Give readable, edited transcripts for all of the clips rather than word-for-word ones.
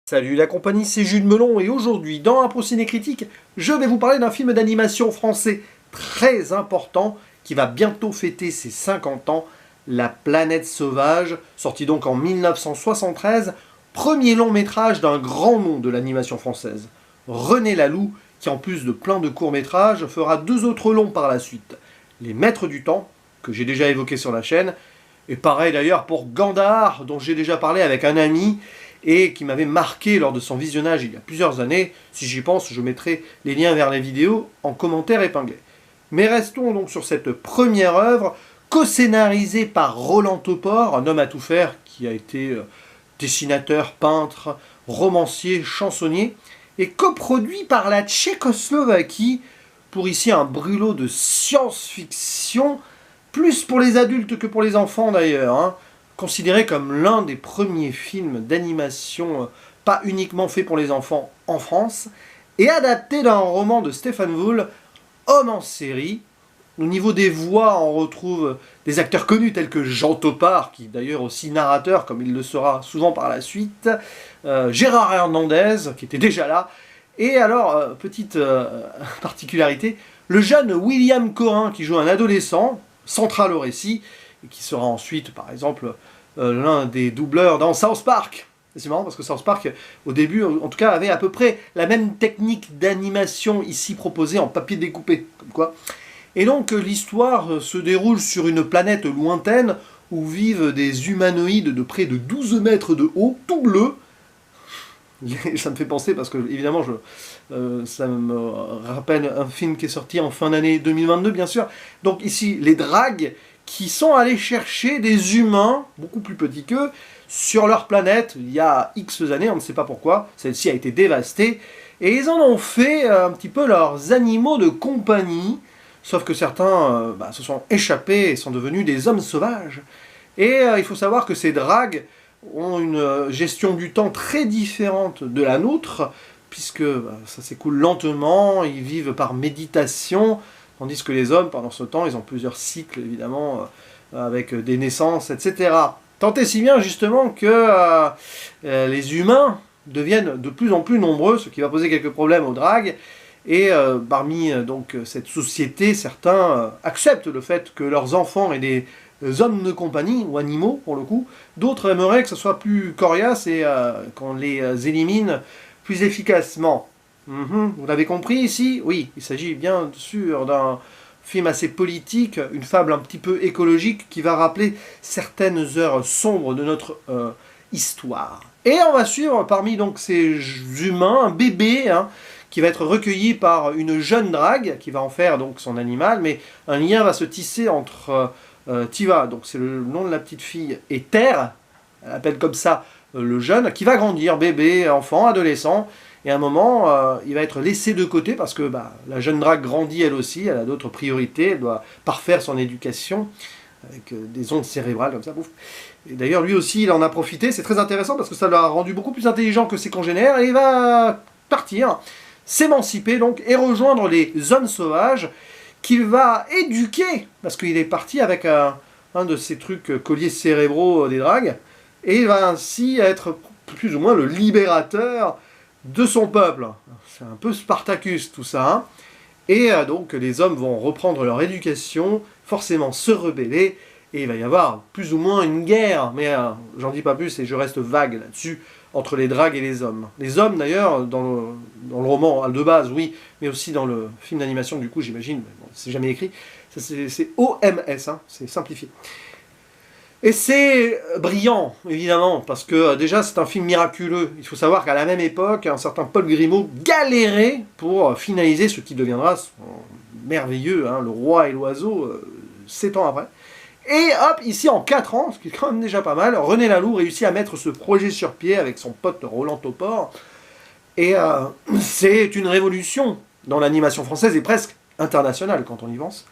Salut la compagnie, c'est Jules Melon et aujourd'hui, dans un Ciné Critique, je vais vous parler d'un film d'animation français très important qui va bientôt fêter ses 50 ans, La Planète Sauvage, sorti donc en 1973, premier long métrage d'un grand nom de l'animation française. René Laloux, qui en plus de plein de courts-métrages, fera 2 autres longs par la suite. Les Maîtres du Temps, que j'ai déjà évoqué sur la chaîne, et pareil d'ailleurs pour Gandhar, dont j'ai déjà parlé avec un ami, et qui m'avait marqué lors de son visionnage il y a plusieurs années. Si j'y pense, je mettrai les liens vers les vidéos en commentaire épinglé. Mais restons donc sur cette première œuvre, co-scénarisée par Roland Topor, un homme à tout faire qui a été dessinateur, peintre, romancier, chansonnier, et coproduit par la Tchécoslovaquie, pour ici un brûlot de science-fiction, plus pour les adultes que pour les enfants d'ailleurs, hein. Considéré comme l'un des premiers films d'animation pas uniquement fait pour les enfants en France, et adapté d'un roman de Stéphane Voul, Homme en série. Au niveau des voix, on retrouve des acteurs connus tels que Jean Topard, qui d'ailleurs aussi narrateur, comme il le sera souvent par la suite, Gérard Hernandez, qui était déjà là, et alors, petite particularité, le jeune William Corin, qui joue un adolescent, central au récit, et qui sera ensuite, par exemple, l'un des doubleurs dans South Park. C'est marrant parce que South Park, au début, en tout cas, avait à peu près la même technique d'animation ici proposée en papier découpé, comme quoi. Et donc, l'histoire se déroule sur une planète lointaine où vivent des humanoïdes de près de 12 mètres de haut, tout bleus. Ça me fait penser parce que, évidemment, ça me rappelle un film qui est sorti en fin d'année 2022, bien sûr. Donc ici, les Drags, qui sont allés chercher des humains, beaucoup plus petits qu'eux, sur leur planète, il y a X années, on ne sait pas pourquoi, celle-ci a été dévastée, et ils en ont fait un petit peu leurs animaux de compagnie, sauf que certains se sont échappés et sont devenus des hommes sauvages. Et il faut savoir que ces drags ont une gestion du temps très différente de la nôtre, puisque ça s'écoule lentement, ils vivent par méditation, tandis que les hommes, pendant ce temps, ils ont plusieurs cycles, évidemment, avec des naissances, etc. Tant et si bien, justement, que les humains deviennent de plus en plus nombreux, ce qui va poser quelques problèmes aux drags, et parmi donc cette société, certains acceptent le fait que leurs enfants aient des hommes de compagnie, ou animaux, pour le coup. D'autres aimeraient que ce soit plus coriace et qu'on les élimine plus efficacement. Vous l'avez compris ici? Oui, il s'agit bien sûr d'un film assez politique, une fable un petit peu écologique qui va rappeler certaines heures sombres de notre histoire. Et on va suivre parmi donc ces humains un bébé qui va être recueilli par une jeune drague qui va en faire donc son animal, mais un lien va se tisser entre Tiva, donc c'est le nom de la petite fille, et Terre, elle appelle comme ça le jeune, qui va grandir, bébé, enfant, adolescent. Et à un moment, il va être laissé de côté parce que la jeune drague grandit elle aussi, elle a d'autres priorités, elle doit parfaire son éducation avec des ondes cérébrales comme ça. Bouf. Et d'ailleurs, lui aussi, il en a profité. C'est très intéressant parce que ça l'a rendu beaucoup plus intelligent que ses congénères et il va partir, s'émanciper donc et rejoindre les hommes sauvages qu'il va éduquer parce qu'il est parti avec un de ces trucs colliers cérébraux des dragues et il va ainsi être plus ou moins le libérateur de son peuple. C'est un peu Spartacus tout ça. Et donc les hommes vont reprendre leur éducation, forcément se rebeller, et il va y avoir plus ou moins une guerre, mais j'en dis pas plus et je reste vague là-dessus, entre les dragues et les hommes. Les hommes d'ailleurs, dans le roman de base, oui, mais aussi dans le film d'animation, du coup j'imagine, bon, c'est jamais écrit, c'est OMS, c'est simplifié. Et c'est brillant, évidemment, parce que déjà c'est un film miraculeux. Il faut savoir qu'à la même époque, un certain Paul Grimaud galérait pour finaliser ce qui deviendra son merveilleux, Le Roi et l'Oiseau, 7 ans après. Et hop, ici en 4 ans, ce qui est quand même déjà pas mal, René Laloux réussit à mettre ce projet sur pied avec son pote Roland Topor. Et c'est une révolution dans l'animation française et presque internationale quand on y pense.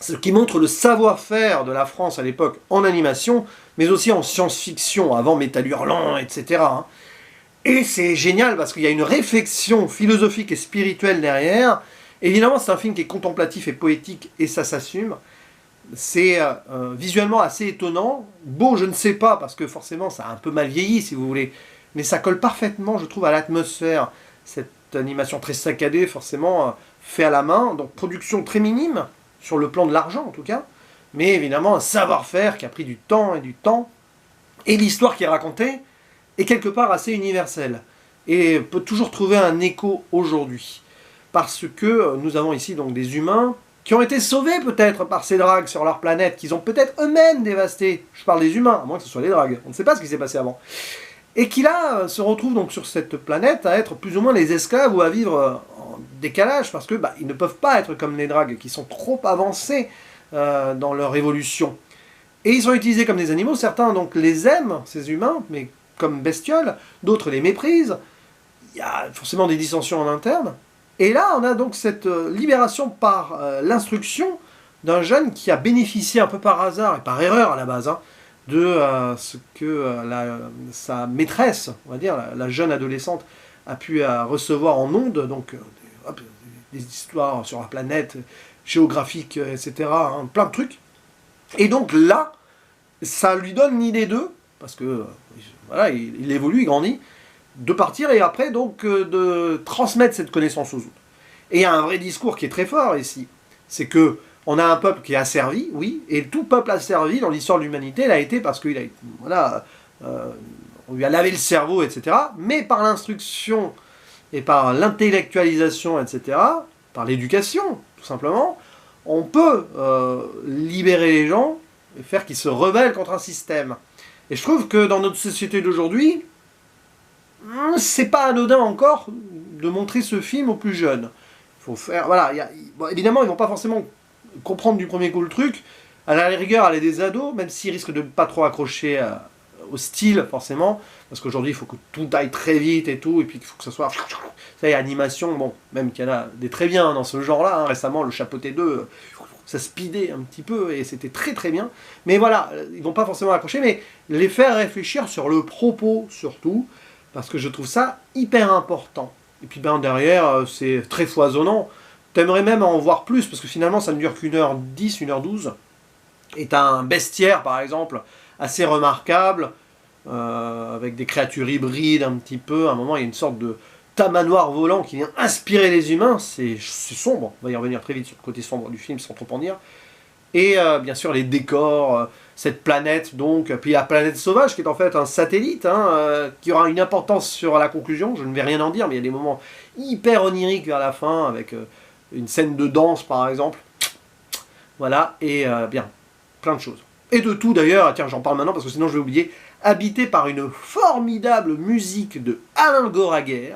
Ce qui montre le savoir-faire de la France à l'époque en animation, mais aussi en science-fiction, avant Métal Hurlant, etc. Et c'est génial parce qu'il y a une réflexion philosophique et spirituelle derrière. Évidemment, c'est un film qui est contemplatif et poétique, et ça s'assume. C'est visuellement assez étonnant. Beau, je ne sais pas, parce que forcément, ça a un peu mal vieilli, si vous voulez. mais ça colle parfaitement, je trouve, à l'atmosphère. Cette animation très saccadée, forcément, fait à la main, donc production très minime, sur le plan de l'argent en tout cas, mais évidemment un savoir-faire qui a pris du temps, et l'histoire qui est racontée est quelque part assez universelle, et peut toujours trouver un écho aujourd'hui. Parce que nous avons ici donc des humains qui ont été sauvés peut-être par ces dragues sur leur planète, qu'ils ont peut-être eux-mêmes dévasté. Je parle des humains, à moins que ce soit les dragues. On ne sait pas ce qui s'est passé avant. Et qui là se retrouvent donc sur cette planète à être plus ou moins les esclaves ou à vivre en décalage, parce que ils ne peuvent pas être comme les dragues, qui sont trop avancés dans leur évolution. Et ils sont utilisés comme des animaux. Certains donc les aiment, ces humains, mais comme bestioles. D'autres les méprisent. Il y a forcément des dissensions en interne. Et là, on a donc cette libération par l'instruction d'un jeune qui a bénéficié un peu par hasard et par erreur à la base de ce que sa maîtresse, on va dire, la jeune adolescente, a pu recevoir en ondes, donc des histoires sur la planète, géographiques, etc., plein de trucs. Et donc là, ça lui donne l'idée d'eux, parce que voilà, il évolue, il grandit, de partir et après donc de transmettre cette connaissance aux autres. Et il y a un vrai discours qui est très fort ici, c'est que on a un peuple qui est asservi, oui, et tout peuple asservi dans l'histoire de l'humanité l'a été parce qu'il a, voilà, on lui a lavé le cerveau, etc. Mais par l'instruction et par l'intellectualisation, etc., par l'éducation, tout simplement, on peut libérer les gens et faire qu'ils se rebellent contre un système. Et je trouve que dans notre société d'aujourd'hui, c'est pas anodin encore de montrer ce film aux plus jeunes. Faut faire, voilà, bon, évidemment, ils vont pas forcément comprendre du premier coup le truc. À la rigueur, elle est des ados, même s'ils risquent de ne pas trop accrocher au style, forcément, parce qu'aujourd'hui, il faut que tout aille très vite et tout, et puis qu'il faut que ce soit... Ça y est, animation, bon, même qu'il y en a des très bien dans ce genre-là, récemment, le Chapeauté 2, ça speedait un petit peu, et c'était très très bien. Mais voilà, ils vont pas forcément accrocher, mais les faire réfléchir sur le propos, surtout, parce que je trouve ça hyper important. Et puis derrière, c'est très foisonnant. T'aimerais même en voir plus, parce que finalement, ça ne dure qu'1h10, 1h12. Et t'as un bestiaire, par exemple, assez remarquable, avec des créatures hybrides un petit peu. À un moment, il y a une sorte de tamanoir volant qui vient inspirer les humains. C'est sombre. On va y revenir très vite sur le côté sombre du film, sans trop en dire. Et bien sûr, les décors, cette planète, donc, puis la planète sauvage, qui est en fait un satellite, qui aura une importance sur la conclusion. Je ne vais rien en dire, mais il y a des moments hyper oniriques vers la fin, avec une scène de danse, par exemple. Voilà, et bien, plein de choses. Et de tout, d'ailleurs, tiens, j'en parle maintenant, parce que sinon je vais oublier, habité par une formidable musique de Alain Goraguer,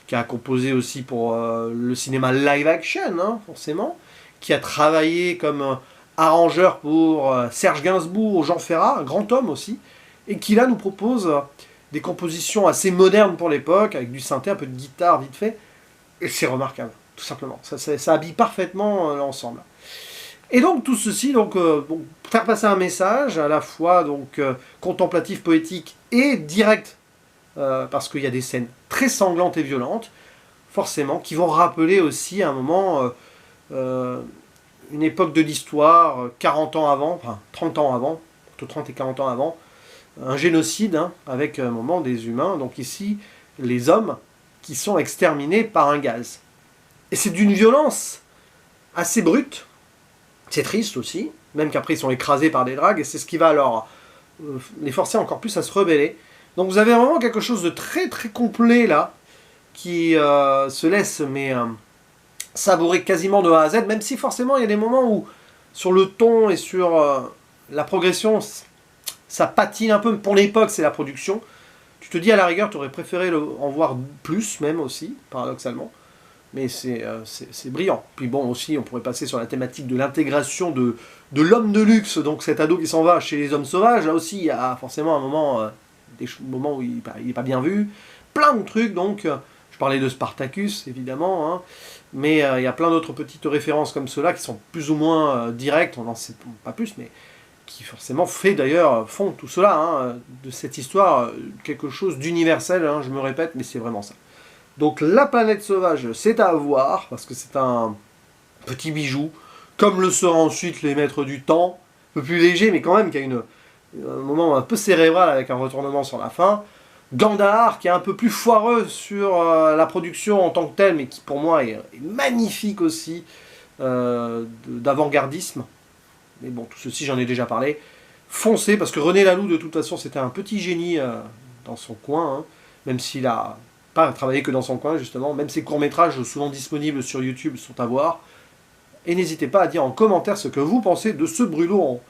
qui a composé aussi pour le cinéma live action, forcément, qui a travaillé comme... arrangeur pour Serge Gainsbourg, Jean Ferrat, un grand homme aussi, et qui là nous propose des compositions assez modernes pour l'époque, avec du synthé, un peu de guitare vite fait, et c'est remarquable, tout simplement. Ça habille parfaitement l'ensemble. Et donc tout ceci, donc, faire passer un message à la fois donc, contemplatif, poétique et direct, parce qu'il y a des scènes très sanglantes et violentes, forcément, qui vont rappeler aussi à un moment... une époque de l'histoire, 40 ans avant, enfin 30 ans avant, entre 30 et 40 ans avant, un génocide, avec un moment des humains, donc ici, les hommes, qui sont exterminés par un gaz. Et c'est d'une violence assez brute, c'est triste aussi, même qu'après ils sont écrasés par des dragues, et c'est ce qui va les forcer encore plus à se rebeller. Donc vous avez vraiment quelque chose de très très complet là, qui se laisse, savourer quasiment de A à Z, même si forcément il y a des moments où, sur le ton et sur la progression, ça patine un peu. Pour l'époque, c'est la production. Tu te dis à la rigueur, tu aurais préféré en voir plus, même aussi, paradoxalement. Mais c'est brillant. Puis bon, aussi, on pourrait passer sur la thématique de l'intégration de l'homme de luxe, donc cet ado qui s'en va chez les hommes sauvages. Là aussi, il y a forcément un moment, des moments où il n'est pas bien vu. Plein de trucs, donc... Je parlais de Spartacus, évidemment, mais il y a plein d'autres petites références comme cela qui sont plus ou moins directes, on n'en sait pas plus, mais qui forcément font tout cela, de cette histoire, quelque chose d'universel, je me répète, mais c'est vraiment ça. Donc la planète sauvage, c'est à voir, parce que c'est un petit bijou, comme le sera ensuite les maîtres du temps, un peu plus léger, mais quand même qui a un moment un peu cérébral avec un retournement sur la fin. Gandahar, qui est un peu plus foireux sur la production en tant que telle, mais qui pour moi est magnifique aussi, d'avant-gardisme. Mais bon, tout ceci, j'en ai déjà parlé. Foncez, parce que René Laloux, de toute façon, c'était un petit génie dans son coin, hein, même s'il a pas travaillé que dans son coin, justement. Même ses courts-métrages, souvent disponibles sur YouTube, sont à voir. Et n'hésitez pas à dire en commentaire ce que vous pensez de ce brûlot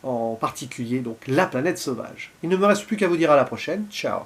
en particulier, donc La Planète Sauvage. Il ne me reste plus qu'à vous dire à la prochaine. Ciao.